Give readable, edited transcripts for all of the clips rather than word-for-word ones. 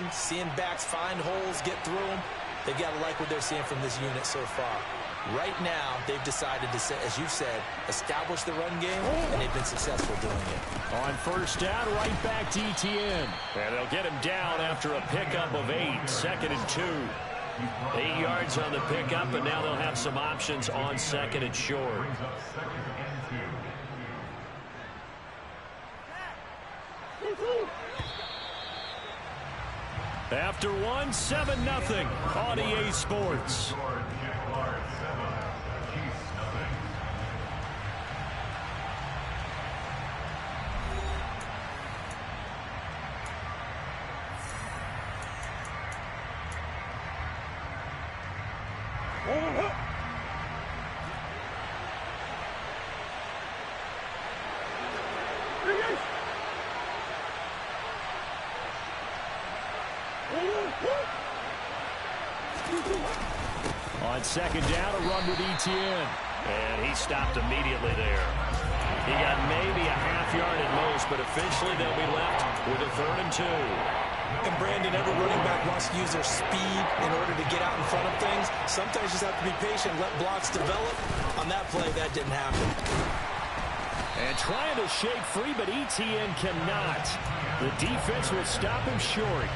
them, seeing backs find holes, get through them. They've got to like what they're seeing from this unit so far. Right now, they've decided to, as you've said, establish the run game, and they've been successful doing it. On first down, right back to ETN. And they'll get him down after a pickup of 8, 2nd and 2. 8 yards on the pickup, and now they'll have some options on 2nd and short. After one, 7-0 on EA Sports. On 2nd down, a run with ETN. And he stopped immediately there. He got maybe a half yard at most, but officially they'll be left with a 3rd and 2. And Brandon, every running back wants to use their speed in order to get out in front of things. Sometimes you just have to be patient, let blocks develop. On that play, that didn't happen. And trying to shake free, but ETN cannot. The defense will stop him short.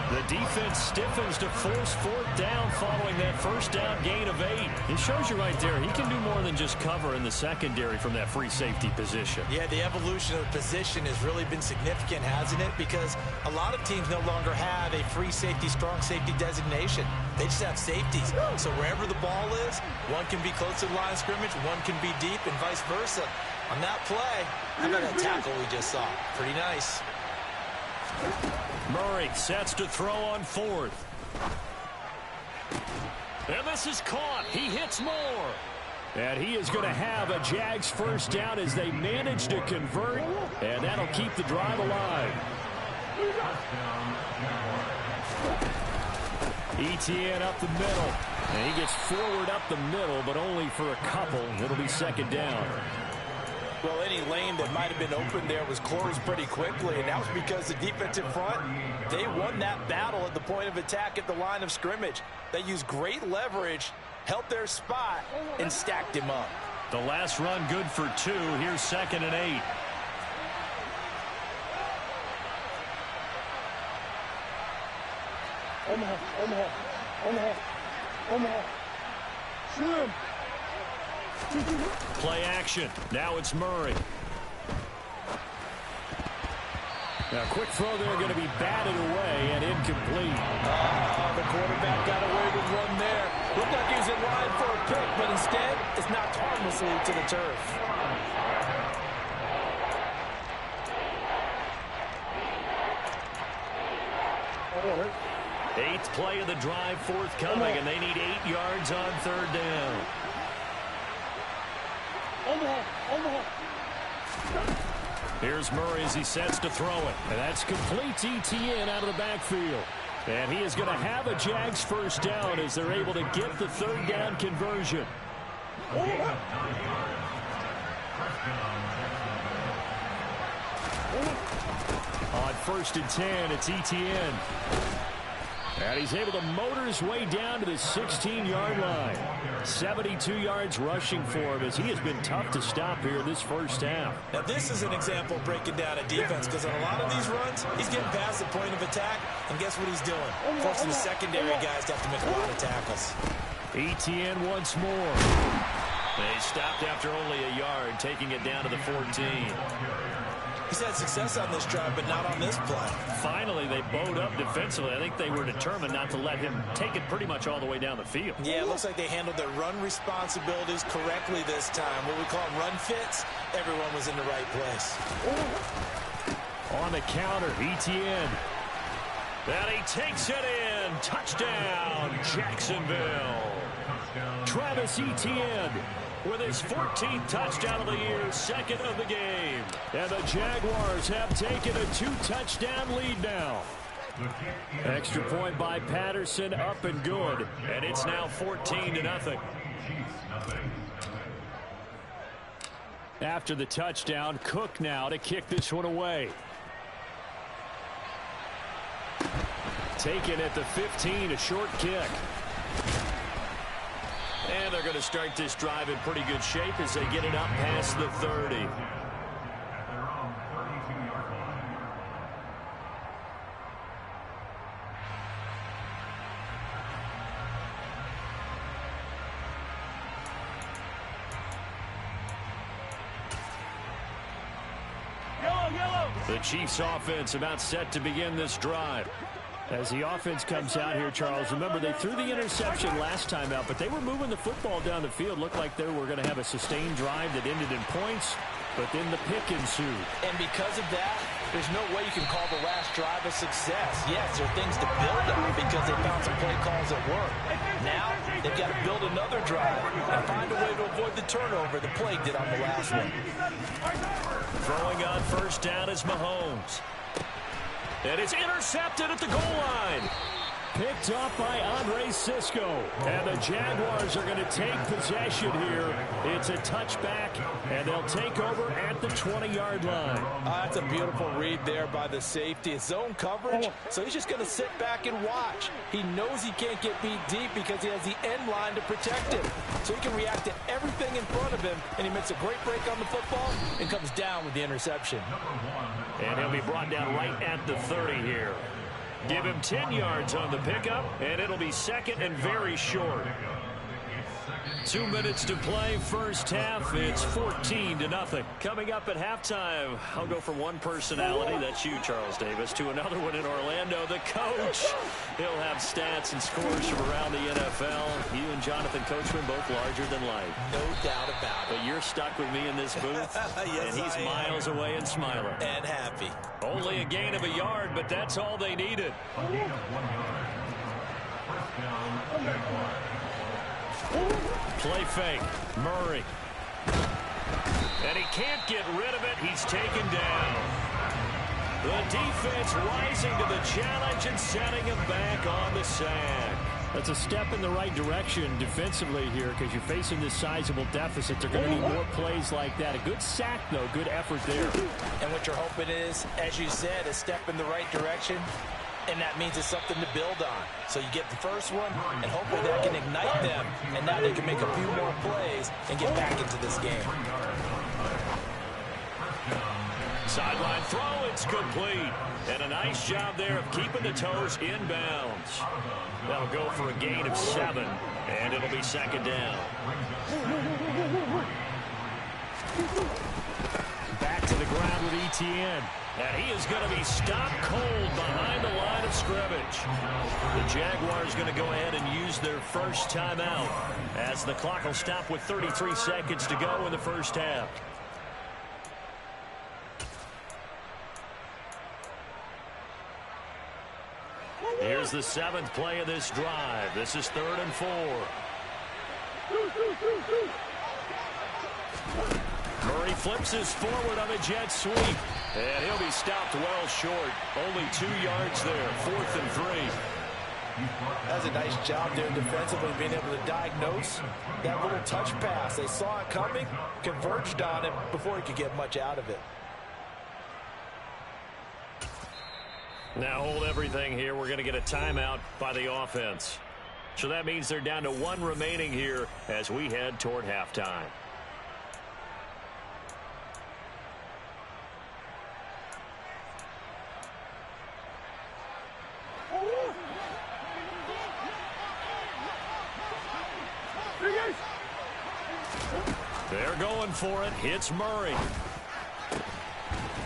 The defense stiffens to force 4th down following that first down gain of 8. It shows you right there, he can do more than just cover in the secondary from that free safety position. Yeah, the evolution of the position has really been significant, hasn't it? Because a lot of teams no longer have a free safety, strong safety designation. They just have safeties. So wherever the ball is, one can be close to the line of scrimmage, one can be deep, and vice versa. On that play, how about that tackle we just saw? Pretty nice. Murray sets to throw on 4th. And this is caught. He hits more. And he is going to have a Jags first down as they manage to convert. And that'll keep the drive alive. ETN up the middle. And he gets forward up the middle, but only for a couple. It'll be 2nd down. Well, any lane that might have been open there was closed pretty quickly, and that was because the defensive front, they won that battle at the point of attack at the line of scrimmage. They used great leverage, held their spot, and stacked him up. The last run good for 2. Here's 2nd and 8. Omaha. Swim. Play action. Now it's Murray. Now, quick throw there going to be batted away and incomplete. The quarterback got away with one there. Looked like he was in line for a pick, but instead, it's knocked harmlessly to the turf. Eighth play of the drive forthcoming, and they need 8 yards on 3rd down. Here's Murray as he sets to throw it. And that's complete to ETN out of the backfield. And he is going to have a Jags first down as they're able to get the 3rd down conversion. On 1st and 10, it's ETN. And he's able to motor his way down to the 16-yard line. 72 yards rushing for him as he has been tough to stop here this first half. Now, this is an example of breaking down a defense because on a lot of these runs, he's getting past the point of attack, and guess what he's doing? Forcing the secondary guys to have to make a lot of tackles. ETN once more. They stopped after only a yard, taking it down to the 14. He's had success on this drive, but not on this play. Finally, they bowed up defensively. I think they were determined not to let him take it pretty much all the way down the field. Yeah, it looks like they handled their run responsibilities correctly this time. What we call run fits, everyone was in the right place. On the counter, ETN. And he takes it in. Touchdown, Jacksonville. Travis Etienne with his 14th touchdown of the year, 2nd of the game. And the Jaguars have taken a 2-touchdown lead now. Extra point by Patterson, up and good. And it's now 14-0. After the touchdown, Cook now to kick this one away. Taken at the 15, a short kick. And they're going to start this drive in pretty good shape as they get it up past the 30. The Chiefs offense about set to begin this drive. As the offense comes out here, Charles, remember they threw the interception last time out, but they were moving the football down the field. Looked like they were going to have a sustained drive that ended in points, but then the pick ensued. And because of that, there's no way you can call the last drive a success. Yes, there are things to build on because they found some play calls that work. Now, they've got to build another drive and find a way to avoid the turnover the play did on the last one. Throwing on first down is Mahomes. And it's intercepted at the goal line. Picked up by Andre Cisco. And the Jaguars are going to take possession here. It's a touchback, and they'll take over at the 20-yard line. That's a beautiful read there by the safety. It's zone coverage, so he's just going to sit back and watch. He knows he can't get beat deep because he has the end line to protect him. So he can react to everything in front of him, and he makes a great break on the football and comes down with the interception. And he'll be brought down right at the 30 here. Give him 10 yards on the pickup, and it'll be second and very short. 2 minutes to play, first half. It's 14-0. Coming up at halftime, I'll go from one personality, that's you, Charles Davis, to another one in Orlando, the coach. He'll have stats and scores from around the NFL. You and Jonathan Coachman both larger than life. No doubt about it. But you're stuck with me in this booth, yes, and he's miles away and smiling. And happy. Only a gain of a yard, but that's all they needed. Play fake. Murray. And he can't get rid of it. He's taken down. The defense rising to the challenge and setting him back on the sack. That's a step in the right direction defensively here because you're facing this sizable deficit. They're going to need more plays like that. A good sack, though. Good effort there. And what you're hoping is, as you said, a step in the right direction. And that means it's something to build on. So you get the first one, and hopefully that can ignite them. And now they can make a few more plays and get back into this game. Sideline throw, it's complete. And a nice job there of keeping the toes in bounds. That'll go for a gain of 7, and it'll be second down. Back to the ground with Etienne. And he is going to be stopped cold behind the line of scrimmage. The Jaguars going to go ahead and use their first timeout as the clock will stop with 33 seconds to go in the first half. Here's the 7th play of this drive. This is 3rd and 4. Murray flips this forward on a jet sweep. And he'll be stopped well short. Only 2 yards there. 4th and 3. That's a nice job there defensively, being able to diagnose that little touch pass. They saw it coming, converged on it before he could get much out of it. Now hold everything here. We're going to get a timeout by the offense. So that means they're down to 1 remaining here as we head toward halftime. They're going for it. Hits Murray.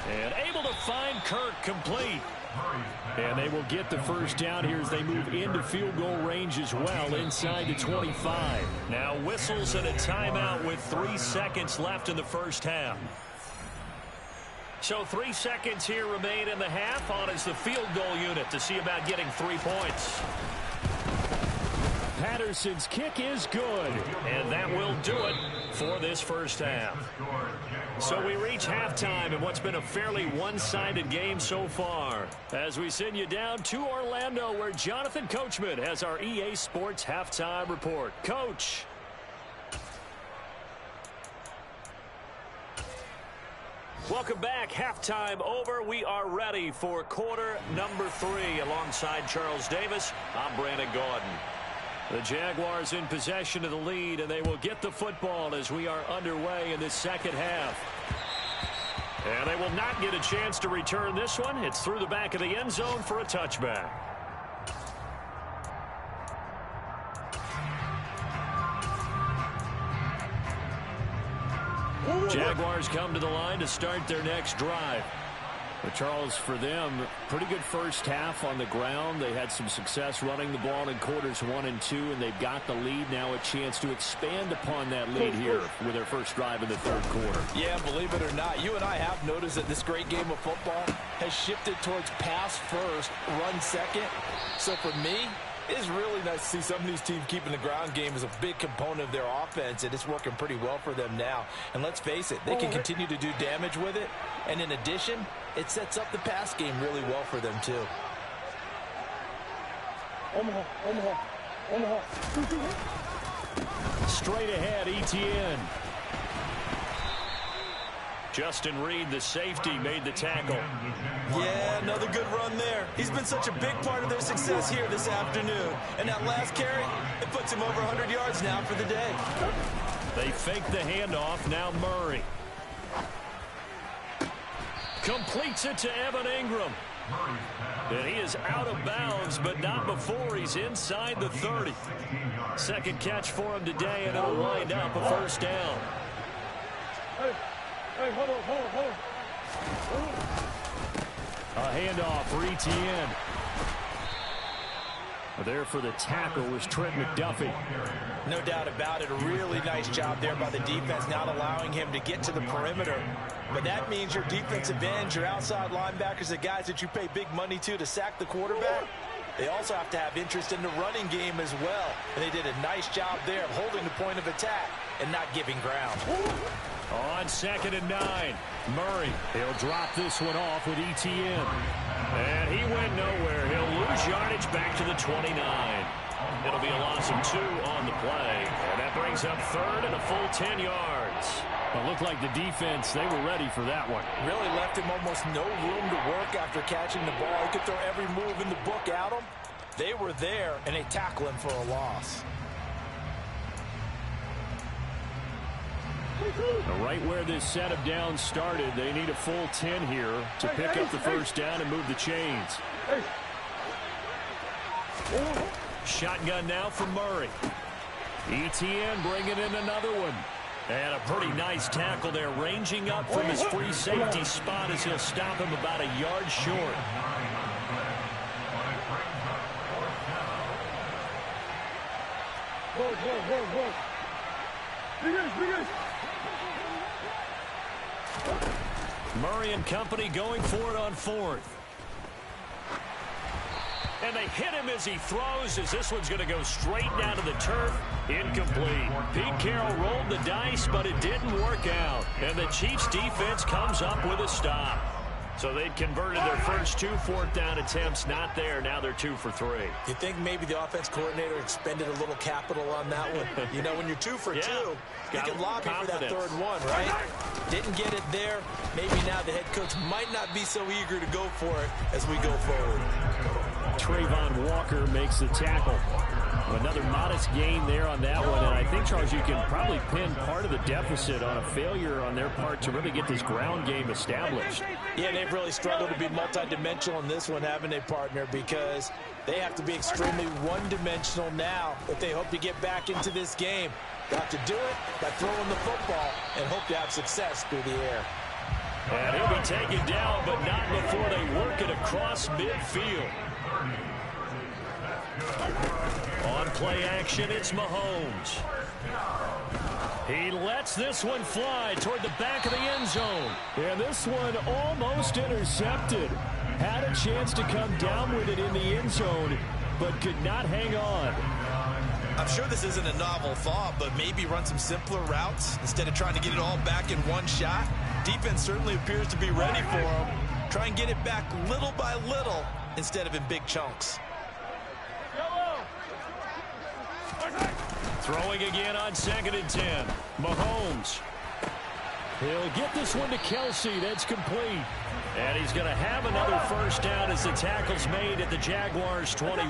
And able to find Kirk complete. And they will get the first down here as they move into field goal range as well inside the 25. Now whistles and a timeout with 3 seconds left in the first half. So 3 seconds here remain in the half. On is the field goal unit to see about getting 3 points. Patterson's kick is good. And that will do it for this first half. So we reach halftime in what's been a fairly one-sided game so far. As we send you down to Orlando where Jonathan Coachman has our EA Sports halftime report. Coach. Welcome back. Halftime over. We are ready for quarter number 3. Alongside Charles Davis, I'm Brandon Gordon. The Jaguars in possession of the lead, and they will get the football as we are underway in this second half. And they will not get a chance to return this one. It's through the back of the end zone for a touchback. Jaguars come to the line to start their next drive. But Charles, for them, pretty good first half on the ground. They had some success running the ball in quarters 1 and 2, and they've got the lead. Now a chance to expand upon that lead here with their first drive in the third quarter. Yeah, believe it or not, you and I have noticed that this great game of football has shifted towards pass first, run second. So for me, it's really nice to see some of these teams keeping the ground game as a big component of their offense, and it's working pretty well for them now. And let's face it, they can continue to do damage with it. And in addition, it sets up the pass game really well for them, too. Straight ahead, Etienne. Justin Reed, the safety, made the tackle. Yeah, another good run there. He's been such a big part of their success here this afternoon. And that last carry, it puts him over 100 yards now for the day. They fake the handoff. Now Murray. Completes it to Evan Ingram. And he is out of bounds, but not before he's inside the 30. Second catch for him today, and it'll wind up a first down. Hey, hold on. A handoff for Etienne. There for the tackle was Trent McDuffie. No doubt about it. A really nice job there by the defense, not allowing him to get to the perimeter. But that means your defensive ends, your outside linebackers, the guys that you pay big money to sack the quarterback, they also have to have interest in the running game as well. And they did a nice job there of holding the point of attack and not giving ground. On 2nd and 9, Murray. He'll drop this one off with Etienne. And he went nowhere. He'll lose yardage back to the 29. It'll be a loss of 2 on the play. And that brings up 3rd and a full 10 yards. It looked like the defense, they were ready for that one. Really left him almost no room to work after catching the ball. He could throw every move in the book at him. They were there, and they tackle him for a loss. Right where this set of downs started, they need a full 10 here to pick up the first down and move the chains. Shotgun now for Murray. Etienne bringing in another one. And a pretty nice tackle there, ranging up from his free safety spot as he'll stop him about a yard short. Murray and company going for it on 4th. And they hit him as he throws, as this one's going to go straight down to the turf. Incomplete. Pete Carroll rolled the dice, but it didn't work out. And the Chiefs defense comes up with a stop. So they'd converted their first 2 4th down attempts. Not there. Now they're 2 for 3. You think maybe the offense coordinator expended a little capital on that one? You know, when you're 2 for 2, you can lobby for that 3rd one, right? Didn't get it there. Maybe now the head coach might not be so eager to go for it as we go forward. Trayvon Walker makes the tackle. Another modest gain there on that one, and I think, Charles, you can probably pin part of the deficit on a failure on their part to really get this ground game established. Yeah, they've really struggled to be multidimensional in this one, haven't they, partner? Because they have to be extremely one-dimensional now if they hope to get back into this game. They have to do it by throwing the football and hope to have success through the air. And he'll be taken down, but not before they work it across midfield. On play action, it's Mahomes. He lets this one fly toward the back of the end zone. And this one almost intercepted. Had a chance to come down with it in the end zone, but could not hang on. I'm sure this isn't a novel thought, but maybe run some simpler routes instead of trying to get it all back in one shot. Defense certainly appears to be ready for him. Try and get it back little by little instead of in big chunks. Throwing again on 2nd and 10. Mahomes. He'll get this one to Kelsey. That's complete. And he's going to have another first down as the tackle's made at the Jaguars' 21.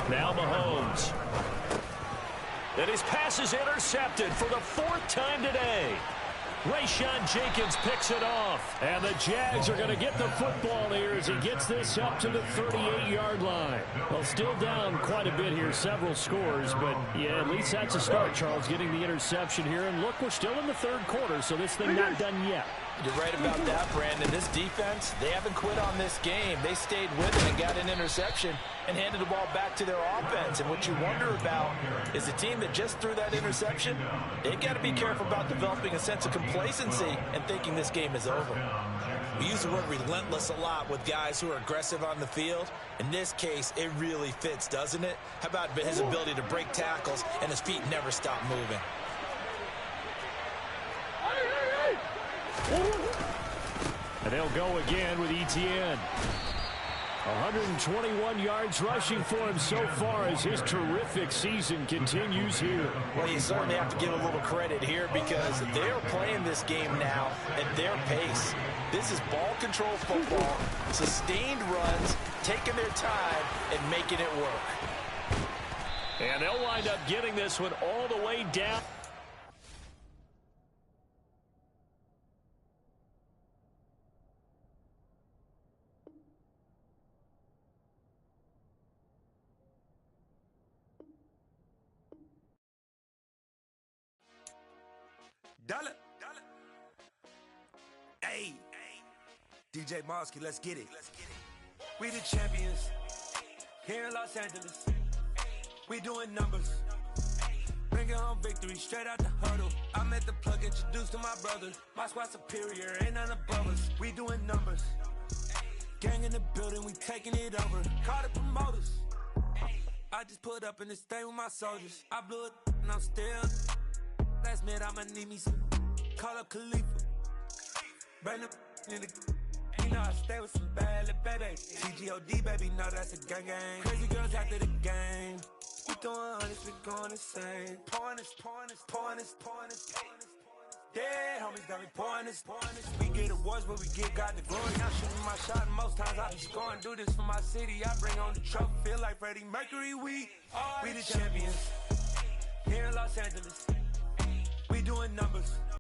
Now Mahomes. And his pass is intercepted for the fourth time today. Rayshawn Jenkins picks it off. And the Jags are going to get the football here as he gets this up to the 38-yard line. Well, still down quite a bit here, several scores. But, yeah, at least that's a start, Charles, getting the interception here. And, look, we're still in the third quarter, so this thing not done yet. You're right about that, Brandon. This defense, they haven't quit on this game. They stayed with it and got an interception and handed the ball back to their offense. And what you wonder about is the team that just threw that interception, they've got to be careful about developing a sense of complacency and thinking this game is over. We use the word relentless a lot with guys who are aggressive on the field. In this case, it really fits, doesn't it? How about his ability to break tackles and his feet never stop moving? And they'll go again with Etienne. 121 yards rushing for him so far as his terrific season continues here. Well, you certainly have to give a little credit here because they're playing this game now at their pace. This is ball control football, sustained runs, taking their time and making it work. And they'll wind up getting this one all the way down. Dollar. Hey, DJ Mosky, let's get it. We the champions here in Los Angeles. We doing numbers. Bringing home victory straight out the huddle. I'm at the plug, introduced to my brothers. My squad superior, ain't none above us. We doing numbers. Gang in the building, we taking it over. Call the promoters. I just put up in this thing with my soldiers. I blew it and I'm still. Last minute, I'ma need me some. Call up Khalifa. Bring them in the. You know I stay with some bad little baby. TGOD, baby, know that's a gang gang. Crazy girls after the game. We doing honest, we going insane. Pouring this. Dead homies got me pouring this. We get awards, but we get God the glory. I'm shooting my shot, and most times I be scoring. Do this for my city, I bring on the trophy. Feel like Freddie Mercury, we the champions. Here in Los Angeles. We doing numbers.